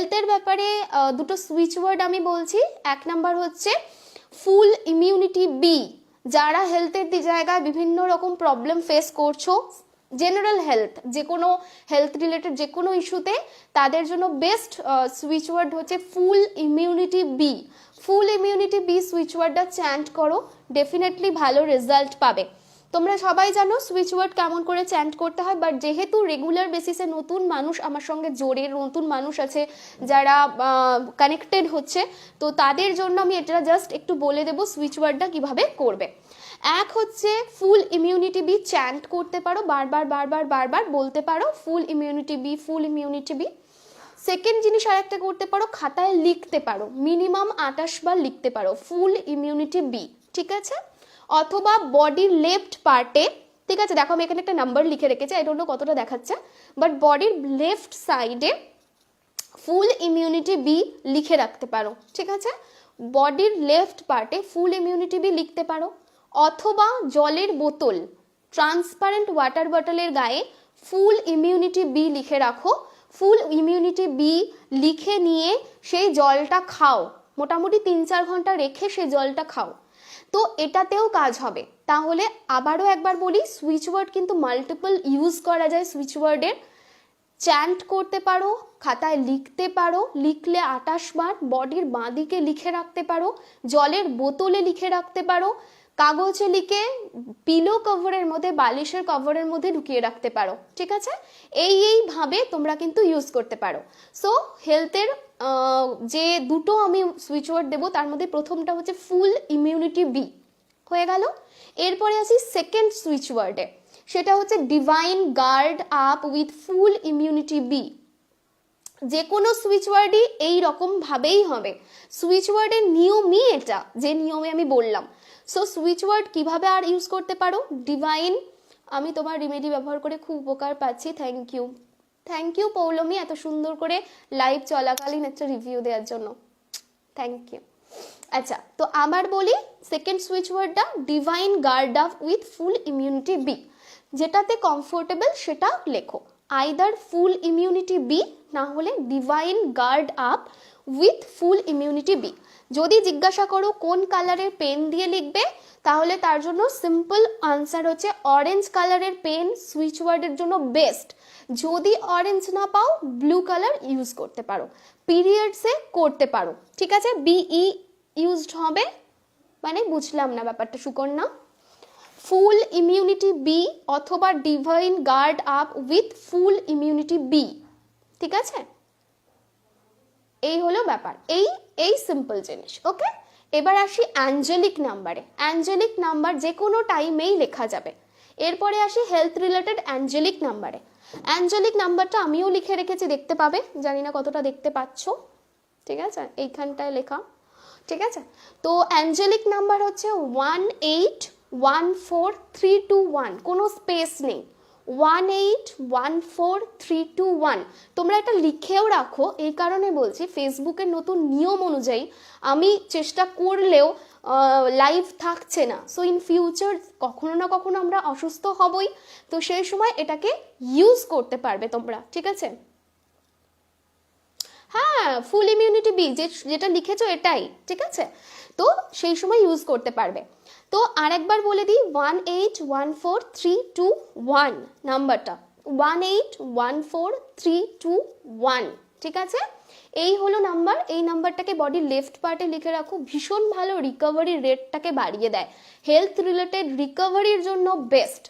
হেলথের ব্যাপারে দুটো সুইচ ওয়ার্ড আমি বলছি। এক নাম্বার হচ্ছে ফুল ইমিউনিটি বি। যারা হেলথের জায়গায় বিভিন্ন রকম প্রবলেম ফেস করছো, জেনারেল হেলথ, যে কোনো হেলথ রিলেটেড যে কোনো ইস্যুতে, তাদের জন্য বেস্ট সুইচ ওয়ার্ড হচ্ছে ফুল ইমিউনিটি বি। ফুল ইমিউনিটি বি সুইচ ওয়ার্ডটা চ্যান্ট করো, ডেফিনেটলি ভালো রেজাল্ট পাবে। তোমরা সবাই জানো সুইচ ওয়ার্ড কেমন করে চ্যান্ট করতে হয়, বাট যেহেতু রেগুলার বেসিসে নতুন মানুষ আমার সঙ্গে জোরে, নতুন মানুষ আছে যারা কানেক্টেড হচ্ছে, তো তাদের জন্য আমি এটা জাস্ট একটু বলে দেবো সুইচ ওয়ার্ডটা কিভাবে করবে। এক হচ্ছে ফুল ইমিউনিটি বি চ্যান্ট করতে পারো, বারবার বারবার বারবার বলতে পারো ফুল ইমিউনিটি বি, ফুল ইমিউনিটি বি। সেকেন্ড জিনিস আর একটা করতে পারো, খাতায় লিখতে পারো, মিনিমাম 28 বার লিখতে পারো ফুল ইমিউনিটি বি, ঠিক আছে? অথবা বডির লেফট পার্টে, ঠিক আছে, দেখো আমি এখানে একটা নাম্বার লিখে রেখেছি, আই ডোন্ট নো কতটা দেখাচ্ছে, বাট বডির লেফট সাইডে ফুল ইমিউনিটি বি লিখে রাখতে পারো, ঠিক আছে? বডির লেফট পার্টে ফুল ইমিউনিটি বি লিখতে পারো। অথবা জলের বোতল, ট্রান্সপারেন্ট ওয়াটার বটলের গায়ে ফুল ইমিউনিটি বি লিখে রাখো। ফুল ইমিউনিটি বি লিখে নিয়ে সেই জলটা খাও, মোটামুটি 3-4 ঘন্টা রেখে সেই জলটা খাও, তো এটাতেও কাজ হবে। তাহলে আবারও একবার বলি, সুইচ ওয়ার্ড কিন্তু মাল্টিপল ইউজ করা যায়। সুইচ ওয়ার্ডের চ্যান্ট করতে পারো, খাতায় লিখতে পারো, লিখলে 28 বার, বডির বাঁদিকে লিখে রাখতে পারো, জলের বোতলে লিখে রাখতে পারো, কাগজে লিখে পিলো কভারের মধ্যে, বালিশের কভারের মধ্যে ঢুকিয়ে রাখতে পারো, ঠিক আছে? এইভাবে তোমরা কিন্তু ইউজ করতে পারো। সো হেলথের যে দুটো আমি সুইচ ওয়ার্ড দেবো, তার মধ্যে প্রথমটা হচ্ছে ফুল ইমিউনিটি বি, হয়ে গেল। এরপরে আসি সেকেন্ড সুইচ ওয়ার্ডে, সেটা হচ্ছে divine guard up with full immunity be. যে কোনো সুইচ ওয়ার্ডই এই রকম ভাবেই হবে, সুইচ ওয়ার্ডের নিয়মই এটা, যে নিয়মে আমি বললাম। সো সুইচ ওয়ার্ড কিভাবে আর ইউজ করতে পারো, ডিভাইন, আমি তোমার রিমেডি ব্যবহার করে খুব উপকার পাচ্ছি, থ্যাংক ইউ পৌলমী, এত সুন্দর করে লাইভ চলাকালীন একটা রিভিউ দেওয়ার জন্য, থ্যাংক ইউ। আচ্ছা, তো আবার বলি, সেকেন্ড সুইচ ওয়ার্ডটা divine guard up with full immunity be, যেটাতে কমফোর্টেবল সেটা লেখো, আইদার ফুল ইমিউনিটি বি না হলে divine guard up with full immunity be. যদি জিজ্ঞাসা করো কোন কালারের পেন দিয়ে লিখবে, তাহলে তার জন্য সিম্পল আনসার হচ্ছে অরেঞ্জ কালারের পেন সুইচ ওয়ার্ডের জন্য বেস্ট। যদি অরেঞ্জ না পাও, ব্লু কালার ইউজ করতে পারো, পিরিয়ডসে করতে পারো, ঠিক আছে? বিই ইউজড হবে, মানে বুঝলাম না ব্যাপারটা সুকন্যা। ফুল ইমিউনিটি বি অথবা divine guard up with full immunity be, ঠিক আছে? এই হলো ব্যাপার, এই সিম্পল জিনিস, ওকে? এবার আসি অ্যাঞ্জেলিক নাম্বারে। অ্যাঞ্জেলিক নাম্বার যে কোনো টাইমেই লেখা যাবে। এরপরে আসি হেলথ রিলেটেড অ্যাঞ্জেলিক নাম্বারে। অ্যাঞ্জেলিক নাম্বারটা আমিও লিখে রেখেছি, দেখতে পাবে, জানি না কতটা দেখতে পাচ্ছ, ঠিক আছে? এইখানটায় লেখা, ঠিক আছে? তো অ্যাঞ্জেলিক নাম্বার হচ্ছে 1814321, কোনো স্পেস নেই, 1814321। তোমরা এটা লিখেও রাখো, এই কারণে বলছি, ফেসবুকের নতুন নিয়ম অনুযায়ী আমি চেষ্টা করলেও লাইভ থাকছে না, সো ইন ফিউচার কখনো না কখনো আমরা অসুস্থ হবই, তো সেই সময় এটাকে ইউজ করতে পারবে তোমরা, ঠিক আছে? হ্যাঁ, ফুল ইমিউনিটি বি যেটা লিখেছো এটাই, ঠিক আছে? তো সেই সময় ইউজ করতে পারবে। তো আরেকবার বলে দিই, 1814321 নাম্বারটা, 1814321, ঠিক আছে? এই হলো নাম্বার। এই নাম্বারটাকে বডির লেফট পার্টে লিখে রাখো, ভীষণ ভালো রিকভারি রেটটাকে বাড়িয়ে দেয়, হেলথ রিলেটেড রিকভারির জন্য বেস্ট।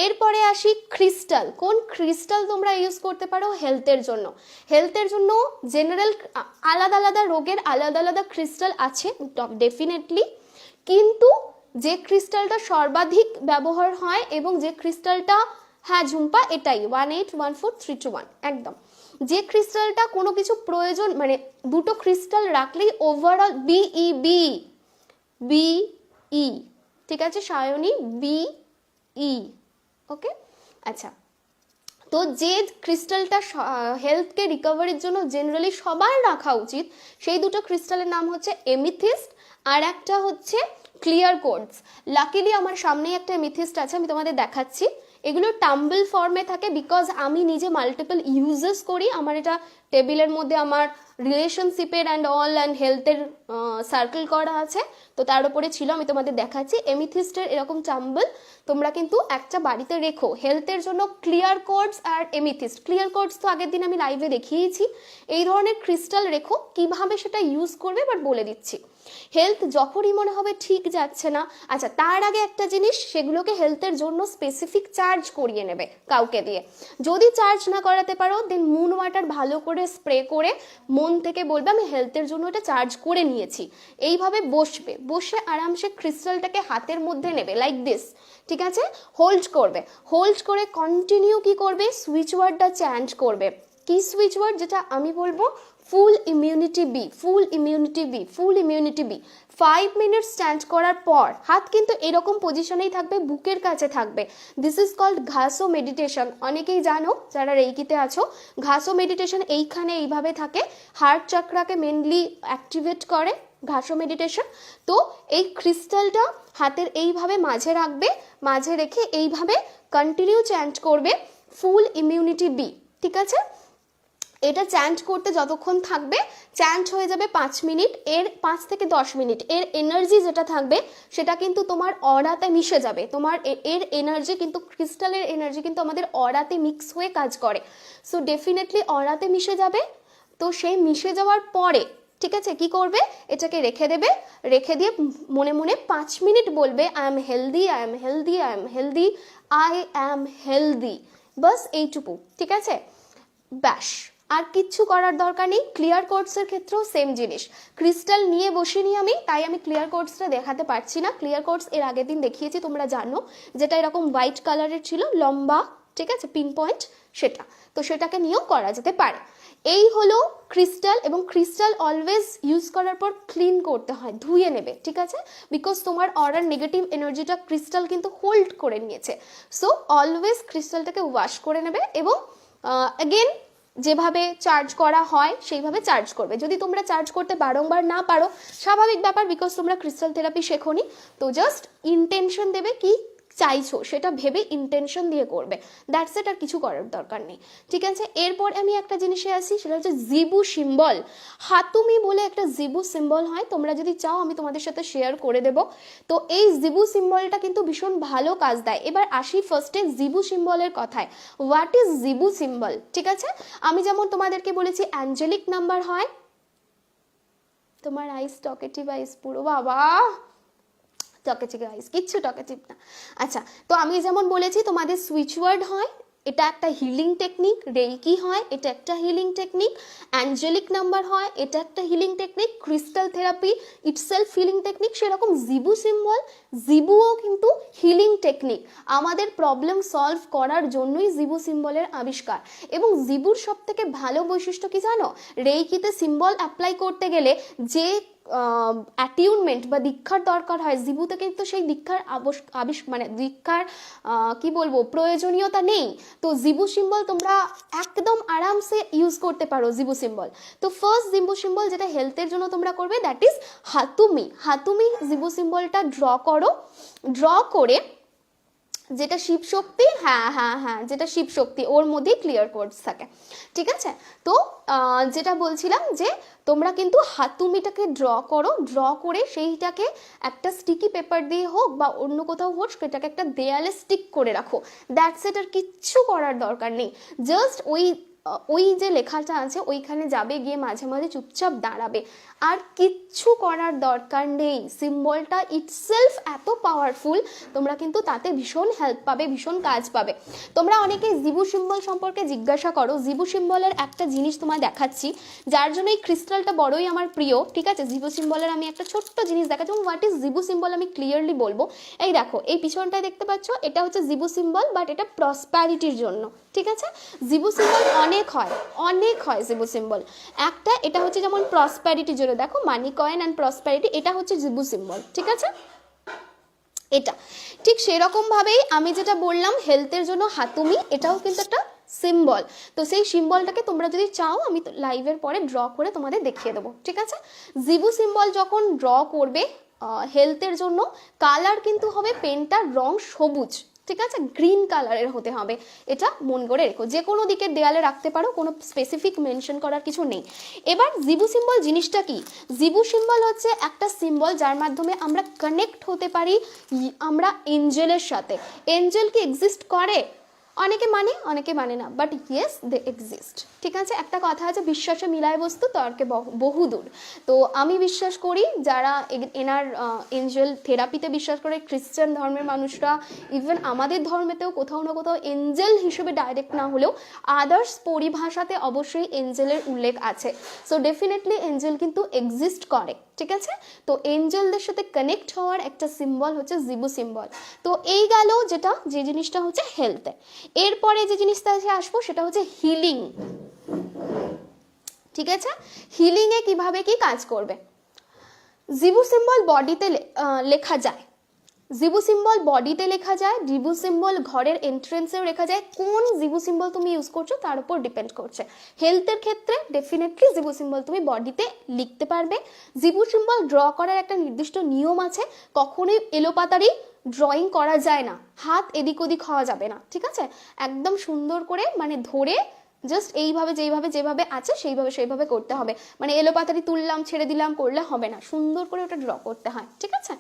এরপরে আসি ক্রিস্টাল। কোন ক্রিস্টাল তোমরা ইউজ করতে পারো হেলথের জন্য? হেলথের জন্য জেনারেল আলাদা আলাদা রোগের আলাদা আলাদা ক্রিস্টাল আছে ডেফিনেটলি, কিন্তু যে ক্রিস্টালটা সর্বাধিক ব্যবহার হয় এবং যে ক্রিস্টালটা, হ্যাঁ ঝুম্পা এটাই 1814321 একদম, যে ক্রিস্টালটা কোনো কিছু প্রয়োজন, মানে দুটো ক্রিস্টাল রাখলেই ওভারঅল বিই, ঠিক আছে সায়নী, বিই, ওকে? আচ্ছা, তো যে ক্রিস্টালটা হেলথকে রিকভারির জন্য জেনারেলি সবার রাখা উচিত, সেই দুটো ক্রিস্টালের নাম হচ্ছে এমিথিস্ট আর একটা হচ্ছে ক্লিয়ার কোয়ার্টজ। লাকিলি আমার সামনেই একটা এমিথিস্ট আছে, আমি তোমাদের দেখাচ্ছি। এগুলো টাম্বল ফর্মে থাকে, বিকজ আমি নিজে মাল্টিপল ইউজেস করি, আমার এটা টেবিলের মধ্যে আমার রিলেশনশিপের অ্যান্ড অল অ্যান্ড হেলথের সার্কেল করা আছে, তো তার উপরে ছিল, আমি তোমাদের দেখাচ্ছি এমিথিস্টের এরকম চাম্বল তোমরা কিন্তু একটা বাড়িতে রেখো হেলথের জন্য। ক্লিয়ার কোয়ার্টজ আর এমিথিস্ট, ক্লিয়ার কোয়ার্টজ তো আগের দিন আমি লাইভে দেখিয়েছি। এই ধরনের ক্রিস্টাল রেখো, কিভাবে সেটা ইউজ করবে এবার বলে দিচ্ছি। হেলথ যখনই মনে হবে ঠিক যাচ্ছে না, আচ্ছা তার আগে একটা জিনিস, সেগুলোকে হেলথের জন্য স্পেসিফিক চার্জ করিয়ে নেবে কাউকে দিয়ে। যদি চার্জ না করাতে পারো দেন মুন ওয়াটার ভালো করে স্প্রে করে মন থেকে বলবে আমি হেলথের জন্য এটা চার্জ করে নিয়েছি। এইভাবে বসবে, বসে আরামসে ক্রিস্টালটাকে হাতের মধ্যে নেবে লাইক দিস, ঠিক আছে? হোল্ড করবে, হোল্ড করে কন্টিনিউ কি করবে, সুইচ ওয়ার্ডটা চেঞ্জ করবে। কি সুইচ ওয়ার্ড? যেটা আমি বলবো, ফুল ইমিউনিটি বি, ফুল ইমিউনিটি বি, ফুল ইমিউনিটি বি। 5 মিনিটস স্ট্যান্ড করার পর হাত কিন্তু এরকম পজিশনেই থাকবে, বুকের কাছে থাকবে। দিস ইজ কল্ড ঘাসো মেডিটেশন। অনেকেই জানো যারা রেইকিতে আছো, ঘাসো মেডিটেশন এইখানে এইভাবে থাকে, হার্ট চাকরাকে মেনলি অ্যাক্টিভেট করে ঘাসো মেডিটেশন। তো এই ক্রিস্টালটা হাতের এইভাবে মাঝে রাখবে, মাঝে রেখে এইভাবে কন্টিনিউ চ্যান্ট করবে ফুল ইমিউনিটি বি, ঠিক আছে? এটা চ্যান্ট করতে যতক্ষণ থাকবে, চ্যান্ট হয়ে যাবে 5 মিনিট, এর 5 থেকে 10 মিনিট এর এনার্জি যেটা থাকবে সেটা কিন্তু তোমার অরাতে মিশে যাবে। তোমার এর এনার্জি কিন্তু, ক্রিস্টালের এনার্জি কিন্তু আমাদের অরাতে মিক্স হয়ে কাজ করে। সো ডেফিনেটলি অরাতে মিশে যাবে। তো সেই মিশে যাওয়ার পরে ঠিক আছে কি করবে, এটাকে রেখে দেবে, রেখে দিয়ে মনে মনে 5 মিনিট বলবে I am healthy, I am healthy, I am healthy, I am healthy. বাস এইটুকু, ঠিক আছে? ব্যাস, আর কিচ্ছু করার দরকার নেই। ক্লিয়ার কোয়ার্টজের ক্ষেত্রেও সেম জিনিস। ক্রিস্টাল নিয়ে বসিনি আমি, তাই আমি ক্লিয়ার কোয়ার্টজটা দেখাতে পারছি না। ক্লিয়ার কোয়ার্টজ এর আগের দিন দেখিয়েছি, তোমরা জানো, যেটা এরকম হোয়াইট কালারের ছিল, লম্বা, ঠিক আছে, পিন পয়েন্ট, সেটা। তো সেটাকে নিয়েও করা যেতে পারে। এই হলো ক্রিস্টাল। এবং ক্রিস্টাল অলওয়েজ ইউজ করার পর ক্লিন করতে হয়, ধুয়ে নেবে, ঠিক আছে? বিকজ তোমার অরার নেগেটিভ এনার্জিটা ক্রিস্টাল কিন্তু হোল্ড করে নিয়েছে। সো অলওয়েজ ক্রিস্টালটাকে ওয়াশ করে নেবে এবং অ্যাগেন যেভাবে চার্জ করা হয় সেইভাবে চার্জ করবে। যদি তোমরা চার্জ করতে বারংবার না পারো, স্বাভাবিক ব্যাপার, বিকজ তোমরা ক্রিস্টাল থেরাপি শেখোনি, তো জাস্ট ইন্টেনশন দেবে কি চাইছো সেটা ভেবে ইন্টেনশন দিয়ে করবে, দ্যাটস ইট, আর কিছু করার দরকার নেই, ঠিক আছে? এরপর আমি একটা জিনিসে আসি, সেটা হচ্ছে জিবু সিম্বল। হাতুমি বলে একটা জিবু সিম্বল হয়, তোমরা যদি চাও আমি তোমাদের সাথে শেয়ার করে দেব। তো এই জিবু সিম্বলটা কিন্তু ভীষণ ভালো কাজ দেয়। এবার আসি ফার্স্টে জিবু সিম্বলের কথায়। হোয়াট ইজ জিবু সিম্বল, ঠিক আছে? আমি যেমন তোমাদেরকে বলেছি অ্যাঞ্জেলিক নাম্বার হয়, তোমার আইস টকেটিভ আইস পুরো, বাবা টকেটিভ আইস, কিচ্ছু টকেটিভ না। আচ্ছা, তো আমি যেমন বলেছি তোমাদের সুইচ ওয়ার্ড হয়, এটা একটা হিলিং টেকনিক। রেইকি হয়, এটা একটা হিলিং টেকনিক। অ্যাঞ্জেলিক নাম্বার হয়, এটা একটা healing technique. Crystal therapy itself healing technique. সেরকম জিবু সিম্বল, জিবুও কিন্তু হিলিং টেকনিক। আমাদের প্রবলেম সলভ করার জন্যই জিবু সিম্বলের আবিষ্কার। এবং জিবুর সব থেকে ভালো বৈশিষ্ট্য কি জানো? রেইকিতে সিম্বল অ্যাপ্লাই করতে গেলে যে অ্যাটিউনমেন্ট বা দীক্ষার দরকার হয়, জিবুতে কিন্তু সেই দীক্ষার মানে দীক্ষার কি বলবো প্রয়োজনীয়তা নেই। তো জিবু সিম্বল তোমরা একদম আরামসে ইউজ করতে পারো জিবু সিম্বল। তো ফার্স্ট জিবু সিম্বল যেটা হেলথের জন্য তোমরা করবে, দ্যাট ইজ হাতুমি। হাতুমি জিবু সিম্বলটা ড্র করো, ড্র করে যেটা শিব শক্তি, হ্যাঁ যেটা শিব শক্তি, ওর মধ্যেই ক্লিয়ার কোয়ার্টজ থাকে, ঠিক আছে? তো যেটা বলছিলাম যে তোমরা কিন্তু হাতুমিটাকে ড্র করো, ড্র করে সেইটাকে একটা স্টিকি পেপার দিয়ে হোক বা অন্য কোথাও হোক সেটাকে একটা দেয়ালে স্টিক করে রাখো, দ্যাটস ইট। আর কিচ্ছু করার দরকার নেই, জাস্ট ওই যে লেখাটা আছে ওইখানে যাবে, গিয়ে মাঝে মাঝে চুপচাপ দাঁড়াবে, আর কিচ্ছু করার দরকার নেই। সিম্বলটা ইটসেলফ এত পাওয়ারফুল, তোমরা কিন্তু তাতে ভীষণ হেল্প পাবে, ভীষণ কাজ পাবে। তোমরা অনেকেই জিবু সিম্বল সম্পর্কে জিজ্ঞাসা করো। জিবু সিম্বলের একটা জিনিস তোমায় দেখাচ্ছি, যার জন্য এই ক্রিস্টালটা বড়ই আমার প্রিয়, ঠিক আছে? জিবু সিম্বলের আমি একটা ছোট্ট জিনিস দেখাচ্ছি। হোয়াট ইজ জিবু সিম্বল আমি ক্লিয়ারলি বলবো। এই দেখো, এই পিছনটায় দেখতে পাচ্ছ, এটা হচ্ছে জিবু সিম্বল, বাট এটা প্রসপ্যারিটির জন্য, ঠিক আছে? জিবু সিম্বল অনেক হয় জিবু সিম্বল। একটা এটা হচ্ছে যেমন প্রসপ্যারিটির জন্য, দেখো মানি কয়েন অ্যান্ড প্রসপ্যারিটি, এটা হচ্ছে জিবু সিম্বল, ঠিক আছে? এটা ঠিক সেরকম ভাবেই আমি যেটা বললাম হেলথের জন্য হাতুমি, এটাও কিন্তু একটা সিম্বল। তো সেই সিম্বলটাকে তোমরা যদি চাও আমি লাইভের পরে ড্র করে তোমাদের দেখিয়ে দেবো, ঠিক আছে? জিবু সিম্বল যখন ড্র করবে হেলথের জন্য, কালার কিন্তু হবে পেনটার রং সবুজ, ঠিক আছে, গ্রিন কালারের হতে হবে, এটা মন করে রেখো। যে কোনো দিকে দেয়ালে রাখতে পারো, কোনো স্পেসিফিক মেনশন করার কিছু নেই। এবার জিবু সিম্বল জিনিসটা কি? জিবু সিম্বল হচ্ছে একটা সিম্বল যার মাধ্যমে আমরা কানেক্ট হতে পারি আমরা এঞ্জেলের সাথে। এঞ্জেল কি এক্সিস্ট করে? অনেকে মানে, অনেকে মানে না, বাট ইয়েস দে এক্সিস্ট। ঠিক আছে, একটা কথা আছে, বিশ্বাসে মিলায় বস্তু তর্কে বহুদূর। তো আমি বিশ্বাস করি, যারা এনার এঞ্জেল থেরাপিতে বিশ্বাস করে, খ্রিস্টান ধর্মের মানুষরা, ইভেন আমাদের ধর্মেতেও কোথাও না কোথাও এঞ্জেল হিসেবে ডাইরেক্ট না হলেও আদার্স পরিভাষাতে অবশ্যই এঞ্জেলের উল্লেখ আছে। সো ডেফিনেটলি এঞ্জেল কিন্তু এক্সিস্ট করে। ঠিক আছে, তো এঞ্জেলদের সাথে কানেক্ট হওয়ার একটা সিম্বল হচ্ছে জিবু সিম্বল। তো এই গেল যে জিনিসটা হচ্ছে হেলথে। এরপরে যে জিনিসটা আসবো সেটা হচ্ছে হিলিং। ঠিক আছে, হিলিং এ কিভাবে কি কাজ করবে? জিবু সিম্বল বডিতে লেখা যায়, জিবু সিম্বল বডিতে লেখা যায়, জিবু সিম্বল ঘরের এন্ট্রেন্সেও লেখা যায়। কোন জিবু সিম্বল তুমি ইউজ করছো তার উপর ডিপেন্ড করছে। হেলথের ক্ষেত্রে ডেফিনেটলি জিবু সিম্বল তুমি বডিতে লিখতে পারবে। জিবু সিম্বল ড্র করার একটা নির্দিষ্ট নিয়ম আছে, কখনোই এলোপাতারি ড্রয়িং করা যায় না, হাত এদিক ওদিক হওয়া যাবে না। ঠিক আছে, একদম সুন্দর করে মানে ধরে জাস্ট এইভাবে যেভাবে আছে সেইভাবে করতে হবে। মানে এলোপাতারি তুললাম ছেড়ে দিলাম করলে হবে না, সুন্দর করে ওটা ড্র করতে হয়। ঠিক আছে।